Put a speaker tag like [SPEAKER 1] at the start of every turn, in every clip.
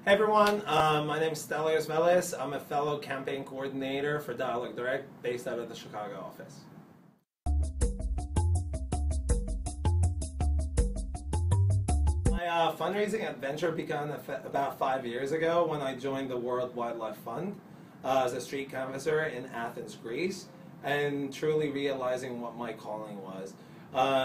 [SPEAKER 1] Hey everyone, my name is Stelios Velis. I'm a fellow campaign coordinator for Dialogue Direct based out of the Chicago office. My fundraising adventure began about 5 years ago when I joined the World Wildlife Fund as a street canvasser in Athens, Greece, and truly realizing what my calling was.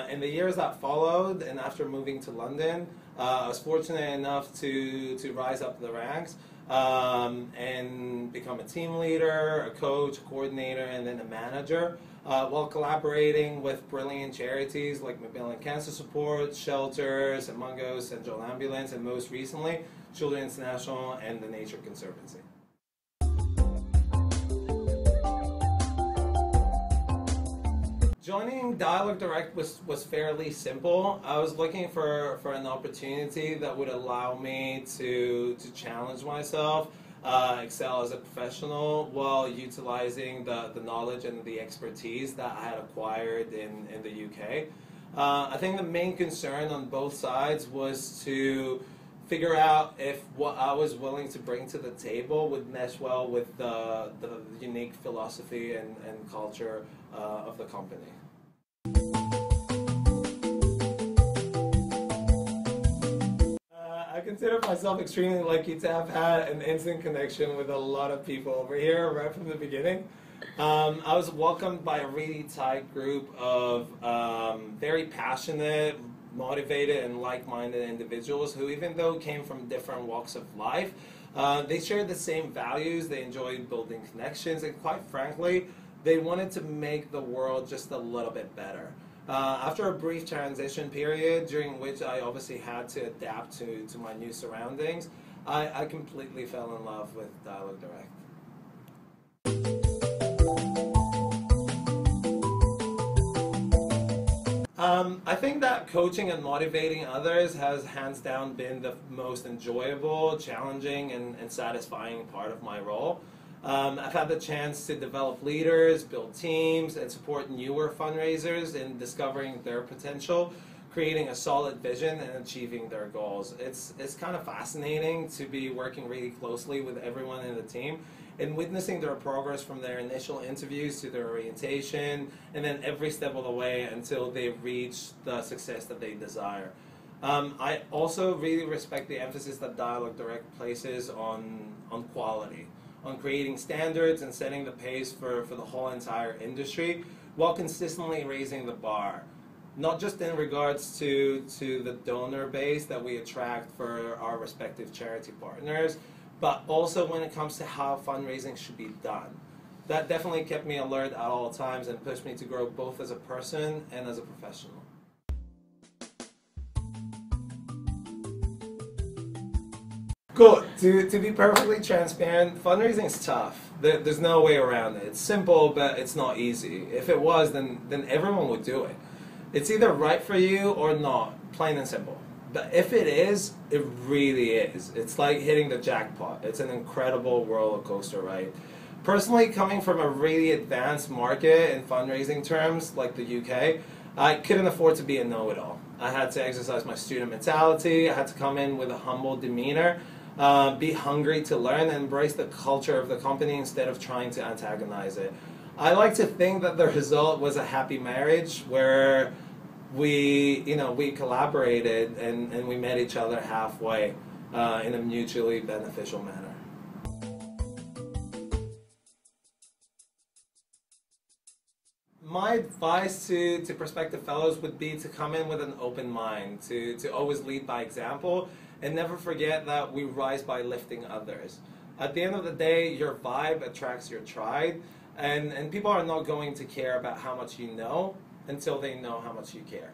[SPEAKER 1] In the years that followed, and after moving to London, I was fortunate enough to rise up the ranks and become a team leader, a coach, a coordinator, and then a manager, while collaborating with brilliant charities like Macmillan Cancer Support, shelters, Among Us, Central Ambulance, and most recently, Children International and the Nature Conservancy. Joining Dialogue Direct was fairly simple. I was looking for an opportunity that would allow me to challenge myself, excel as a professional while utilizing the knowledge and the expertise that I had acquired in the UK. I think the main concern on both sides was to figure out if what I was willing to bring to the table would mesh well with the unique philosophy and culture of the company. I consider myself extremely lucky to have had an instant connection with a lot of people over here right from the beginning. I was welcomed by a really tight group of very passionate, motivated, and like-minded individuals who, even though came from different walks of life, they shared the same values. They enjoyed building connections, and quite frankly, they wanted to make the world just a little bit better. After a brief transition period, during which I obviously had to adapt to my new surroundings, I completely fell in love with Dialogue Direct. I think that coaching and motivating others has hands down been the most enjoyable, challenging, and satisfying part of my role. I've had the chance to develop leaders, build teams, and support newer fundraisers in discovering their potential, creating a solid vision, and achieving their goals. It's kind of fascinating to be working really closely with everyone in the team and witnessing their progress from their initial interviews to their orientation, and then every step of the way until they reach the success that they desire. I also really respect the emphasis that Dialogue Direct places on quality, on creating standards and setting the pace for the whole entire industry while consistently raising the bar. Not just in regards to the donor base that we attract for our respective charity partners, but also when it comes to how fundraising should be done. That definitely kept me alert at all times and pushed me to grow both as a person and as a professional. Cool. To be perfectly transparent, fundraising is tough. There's no way around it. It's simple, but it's not easy. If it was, then everyone would do it. It's either right for you or not, plain and simple. But if it is, it really is. It's like hitting the jackpot. It's an incredible roller coaster ride. Personally, coming from a really advanced market in fundraising terms, like the UK, I couldn't afford to be a know-it-all. I had to exercise my student mentality. I had to come in with a humble demeanor, be hungry to learn, and embrace the culture of the company instead of trying to antagonize it. I like to think that the result was a happy marriage where we collaborated and we met each other halfway in a mutually beneficial manner. My advice to prospective fellows would be to come in with an open mind, to always lead by example, and never forget that we rise by lifting others. At the end of the day, your vibe attracts your tribe, and people are not going to care about how much you know until they know how much you care.